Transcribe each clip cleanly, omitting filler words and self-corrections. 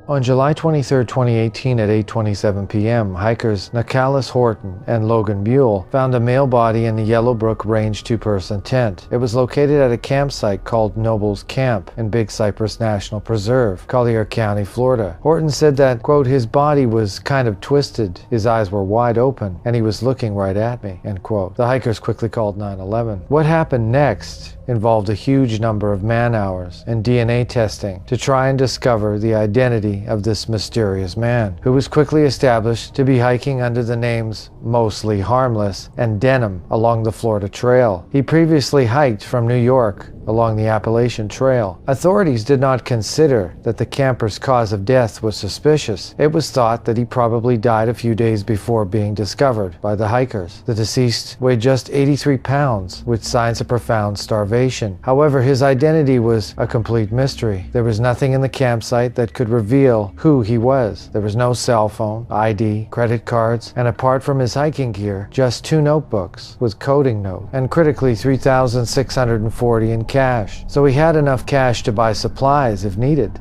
On July 23, 2018 at 8:27 p.m., hikers Nicholas Horton and Logan Buell found a male body in the Yellowbrook Range two-person tent. It was located at a campsite called Noble's Camp in Big Cypress National Preserve, Collier County, Florida. Horton said that, quote, his body was kind of twisted, his eyes were wide open, and he was looking right at me, end quote. The hikers quickly called 911. What happened next involved a huge number of man-hours and DNA testing to try and discover the identity of this mysterious man, who was quickly established to be hiking under the names Mostly Harmless and Denim along the Florida Trail. He previously hiked from New York along the Appalachian Trail. Authorities did not consider that the camper's cause of death was suspicious. It was thought that he probably died a few days before being discovered by the hikers. The deceased weighed just 83 pounds, with signs of profound starvation. However, his identity was a complete mystery. There was nothing in the campsite that could reveal who he was. There was no cell phone, ID, credit cards, and apart from his hiking gear, just 2 notebooks with coding note, and critically $3,640 in cash. So he had enough cash to buy supplies if needed.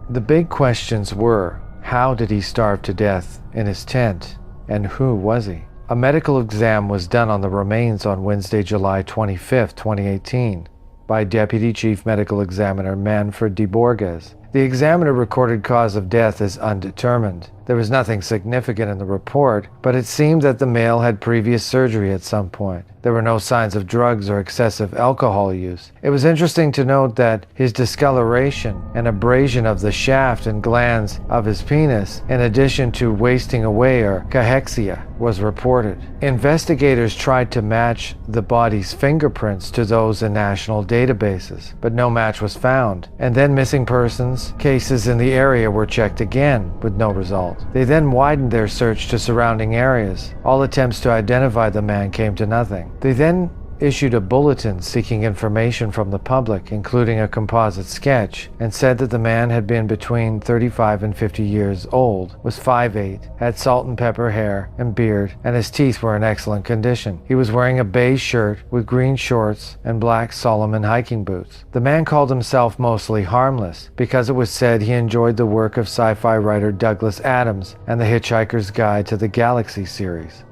The big questions were, how did he starve to death in his tent, and who was he? A medical exam was done on the remains on Wednesday, July 25, 2018, by Deputy Chief Medical Examiner Manfred de Borges. The examiner recorded cause of death as undetermined. There was nothing significant in the report, but it seemed that the male had previous surgery at some point. There were no signs of drugs or excessive alcohol use. It was interesting to note that his discoloration and abrasion of the shaft and glands of his penis, in addition to wasting away or cachexia, was reported. Investigators tried to match the body's fingerprints to those in national databases, but no match was found, and then missing persons cases in the area were checked again with no result. They then widened their search to surrounding areas. All attempts to identify the man came to nothing. They then issued a bulletin seeking information from the public, including a composite sketch, and said that the man had been between 35 and 50 years old, was 5'8", had salt and pepper hair and beard, and his teeth were in excellent condition. He was wearing a beige shirt with green shorts and black Salomon hiking boots. The man called himself Mostly Harmless because it was said he enjoyed the work of sci-fi writer Douglas Adams and the Hitchhiker's Guide to the Galaxy series.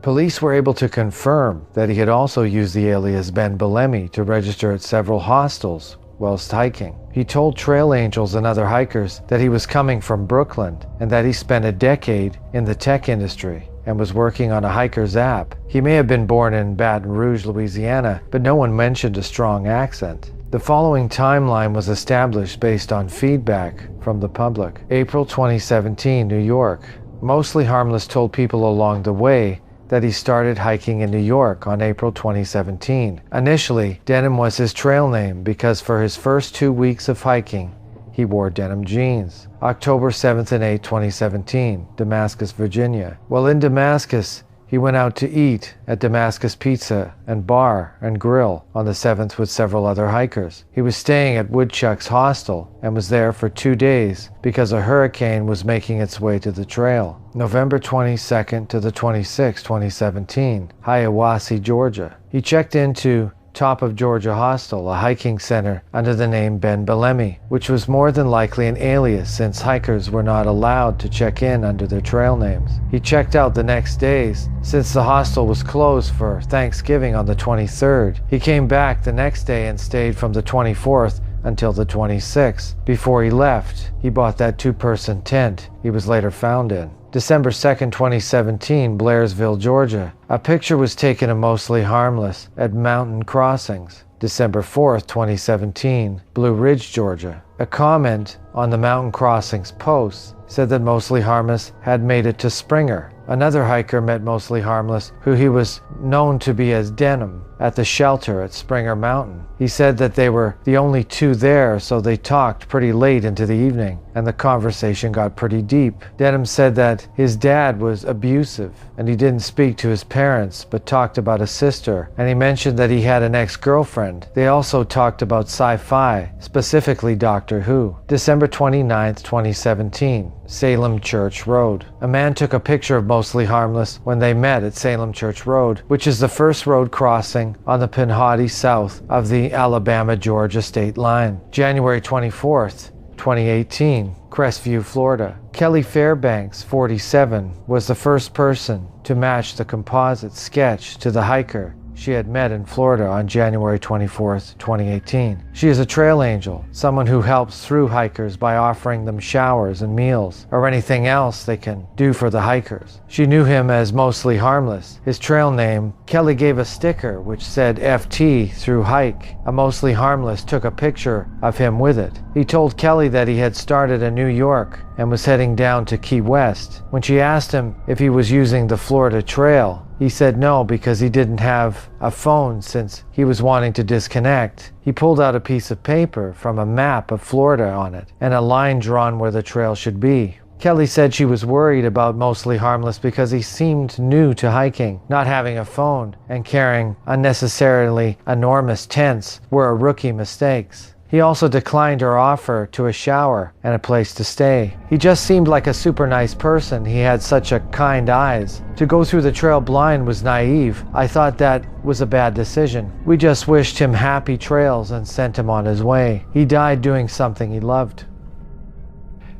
Police were able to confirm that he had also used the alias Ben Bellamy to register at several hostels whilst hiking. He told trail angels and other hikers that he was coming from Brooklyn and that he spent a decade in the tech industry and was working on a hiker's app. He may have been born in Baton Rouge, Louisiana, but no one mentioned a strong accent. The following timeline was established based on feedback from the public. April 2017, New York. Mostly Harmless told people along the way that he started hiking in New York on April 2017. Initially, Denim was his trail name because for his first 2 weeks of hiking, he wore denim jeans. October 7th and 8th, 2017, Damascus, Virginia. While in Damascus, he went out to eat at Damascus Pizza and Bar and Grill on the 7th with several other hikers. He was staying at Woodchuck's hostel and was there for 2 days because a hurricane was making its way to the trail. November 22nd to the 26th, 2017, Hiawassee, Georgia. He checked into Top of Georgia Hostel, a hiking center under the name Ben Bellamy, which was more than likely an alias since hikers were not allowed to check in under their trail names. He checked out the next days since the hostel was closed for Thanksgiving on the 23rd. He came back the next day and stayed from the 24th until the 26th. Before he left, he bought that 2-person tent he was later found in. December 2nd, 2017, Blairsville, Georgia. A picture was taken of Mostly Harmless at Mountain Crossings. December 4th, 2017, Blue Ridge, Georgia. A comment on the Mountain Crossings post said that Mostly Harmless had made it to Springer. Another hiker met Mostly Harmless, who he was known to be as Denim, at the shelter at Springer Mountain. He said that they were the only 2 there, so they talked pretty late into the evening, and the conversation got pretty deep. Denim said that his dad was abusive, and he didn't speak to his parents, but talked about a sister, and he mentioned that he had an ex-girlfriend. They also talked about sci-fi, specifically Doctor Who. December 29th, 2017, Salem Church Road. A man took a picture of Mostly Harmless when they met at Salem Church Road, which is the first road crossing traveling on the Pinhoti south of the Alabama-Georgia state line. January 24th, 2018, Crestview, Florida. Kelly Fairbanks, 47, was the first person to match the composite sketch to the hiker she had met in Florida on January 24th, 2018. She is a trail angel, someone who helps through hikers by offering them showers and meals, or anything else they can do for the hikers. She knew him as Mostly Harmless. His trail name, Kelly gave a sticker which said FT through hike. A Mostly Harmless took a picture of him with it. He told Kelly that he had started in New York and was heading down to Key West. When she asked him if he was using the Florida Trail, he said no because he didn't have a phone since he was wanting to disconnect. He pulled out a piece of paper from a map of Florida on it and a line drawn where the trail should be. Kelly said she was worried about Mostly Harmless because he seemed new to hiking. Not having a phone and carrying unnecessarily enormous tents were rookie mistakes. He also declined her offer to a shower and a place to stay. He just seemed like a super nice person. He had such a kind eyes. To go through the trail blind was naive. I thought that was a bad decision. We just wished him happy trails and sent him on his way. He died doing something he loved.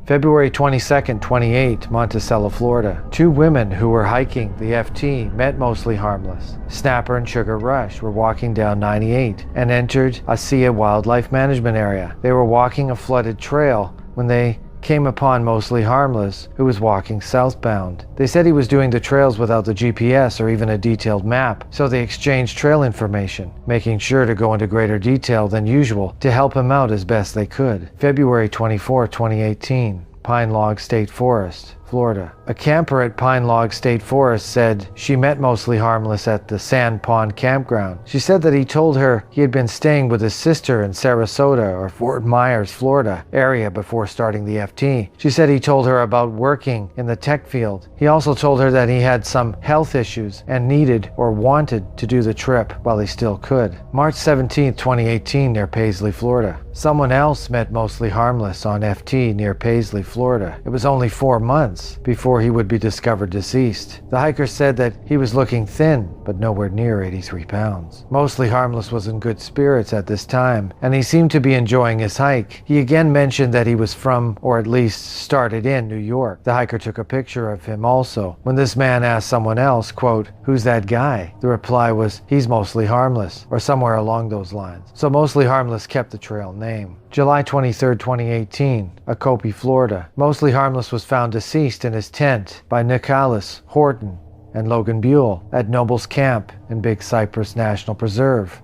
February 22nd, 2008, Monticello, Florida. Two women who were hiking the FT met Mostly Harmless. Snapper and Sugar Rush were walking down 98 and entered a SEA wildlife management area. They were walking a flooded trail when they came upon Mostly Harmless, who was walking southbound. They said he was doing the trails without the GPS or even a detailed map, so they exchanged trail information, making sure to go into greater detail than usual to help him out as best they could. February 24, 2018, Pine Log State Forest, Florida. A camper at Pine Log State Forest said she met Mostly Harmless at the Sand Pond campground. She said that he told her he had been staying with his sister in Sarasota or Fort Myers, Florida area before starting the FT. She said he told her about working in the tech field. He also told her that he had some health issues and needed or wanted to do the trip while he still could. March 17, 2018, near Paisley, Florida. Someone else met Mostly Harmless on FT near Paisley, Florida. It was only 4 months before he would be discovered deceased. The hiker said that he was looking thin, but nowhere near 83 pounds. Mostly Harmless was in good spirits at this time, and he seemed to be enjoying his hike. He again mentioned that he was from, or at least started in, New York. The hiker took a picture of him also. When this man asked someone else, quote, "Who's that guy?" the reply was, "He's Mostly Harmless," or somewhere along those lines. So Mostly Harmless kept the trail name. July 23, 2018, Ocoee, Florida. Mostly Harmless was found deceased in his tent by Nicholas Horton and Logan Buell at Noble's Camp in Big Cypress National Preserve.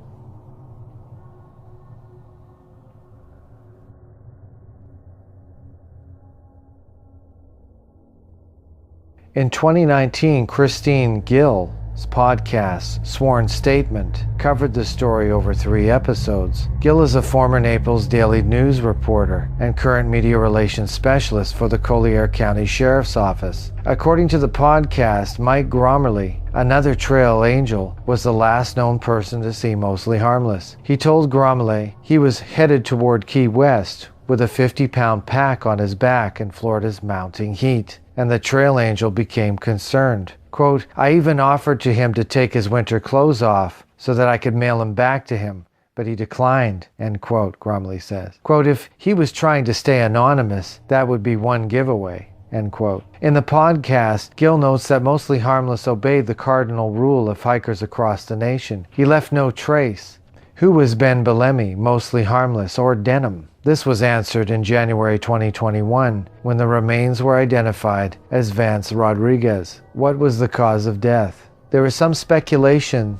In 2019, Christine Gill's podcast, Sworn Statement, covered the story over 3 episodes. Gill is a former Naples Daily News reporter and current media relations specialist for the Collier County Sheriff's Office. According to the podcast, Mike Gromerly, another trail angel, was the last known person to see Mostly Harmless. He told Gromerly he was headed toward Key West with a 50-pound pack on his back in Florida's mounting heat, and the trail angel became concerned. Quote, "I even offered to him to take his winter clothes off so that I could mail him back to him, but he declined," end quote, Gromley says. Quote, "If he was trying to stay anonymous, that would be one giveaway," end quote. In the podcast, Gill notes that Mostly Harmless obeyed the cardinal rule of hikers across the nation. He left no trace. Who was Ben Bellamy, Mostly Harmless, or Denham? This was answered in January 2021 when the remains were identified as Vance Rodriguez. What was the cause of death? There is some speculation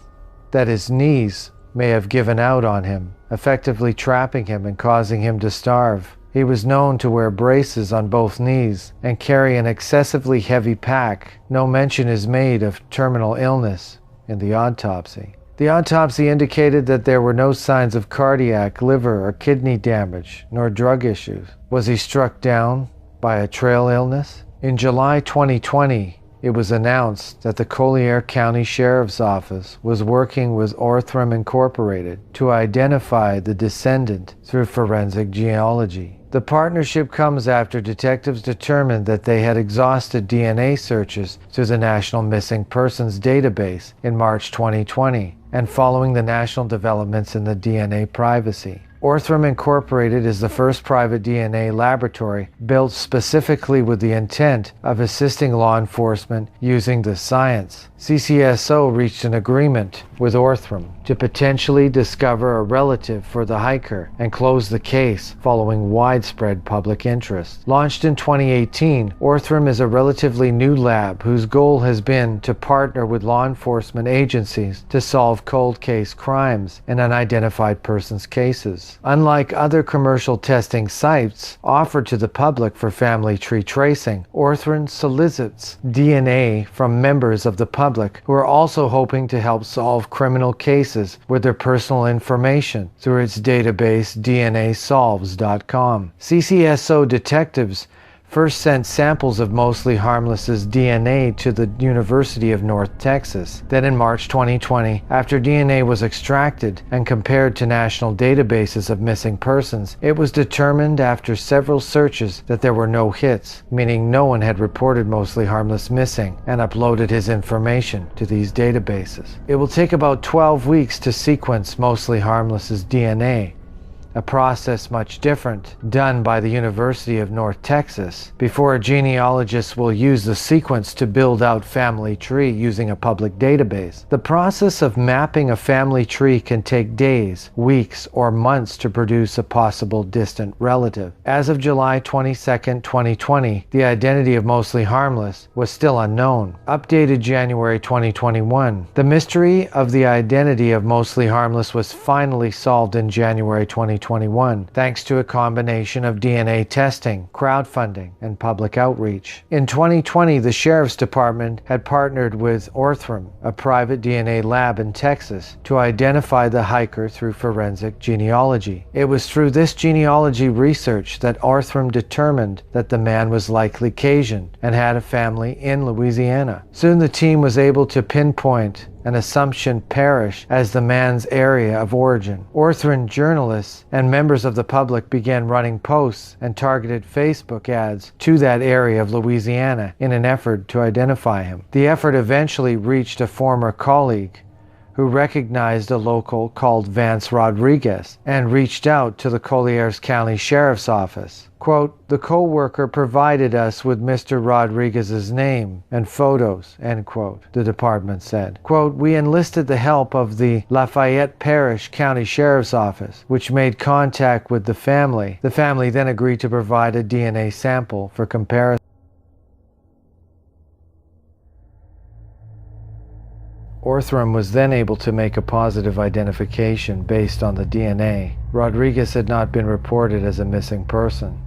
that his knees may have given out on him, effectively trapping him and causing him to starve. He was known to wear braces on both knees and carry an excessively heavy pack. No mention is made of terminal illness in the autopsy. The autopsy indicated that there were no signs of cardiac, liver, or kidney damage, nor drug issues. Was he struck down by a trail illness? In July 2020, it was announced that the Collier County Sheriff's Office was working with Orthram Incorporated to identify the descendant through forensic genealogy. The partnership comes after detectives determined that they had exhausted DNA searches through the National Missing Persons Database in March 2020, and following the national developments in the DNA privacy. Orthram Incorporated is the first private DNA laboratory built specifically with the intent of assisting law enforcement using the science. CCSO reached an agreement with Orthram to potentially discover a relative for the hiker and close the case following widespread public interest. Launched in 2018, Orthram is a relatively new lab whose goal has been to partner with law enforcement agencies to solve cold case crimes and unidentified persons cases. Unlike other commercial testing sites offered to the public for family tree tracing, Orthram solicits DNA from members of the public who are also hoping to help solve criminal cases with their personal information through its database DNAsolves.com. CCSO detectives first sent samples of Mostly Harmless's DNA to the University of North Texas. Then in March 2020, after DNA was extracted and compared to national databases of missing persons, it was determined after several searches that there were no hits, meaning no one had reported Mostly Harmless missing and uploaded his information to these databases. It will take about 12 weeks to sequence Mostly Harmless's DNA, a process much different, done by the University of North Texas, before a genealogist will use the sequence to build out family tree using a public database. The process of mapping a family tree can take days, weeks, or months to produce a possible distant relative. As of July 22, 2020, the identity of Mostly Harmless was still unknown. Updated January 2021. The mystery of the identity of Mostly Harmless was finally solved in January 2021, thanks to a combination of DNA testing, crowdfunding, and public outreach. In 2020, the Sheriff's Department had partnered with Orthram, a private DNA lab in Texas, to identify the hiker through forensic genealogy. It was through this genealogy research that Orthram determined that the man was likely Cajun and had a family in Louisiana. Soon the team was able to pinpoint an Assumption Parish as the man's area of origin. Orthram journalists and members of the public began running posts and targeted Facebook ads to that area of Louisiana in an effort to identify him. The effort eventually reached a former colleague who recognized a local called Vance Rodriguez and reached out to the Collier County Sheriff's Office. Quote, "The co-worker provided us with Mr. Rodriguez's name and photos," end quote, the department said. Quote, "We enlisted the help of the Lafayette Parish County Sheriff's Office, which made contact with the family. The family then agreed to provide a DNA sample for comparison." Orthram was then able to make a positive identification based on the DNA. Rodriguez had not been reported as a missing person.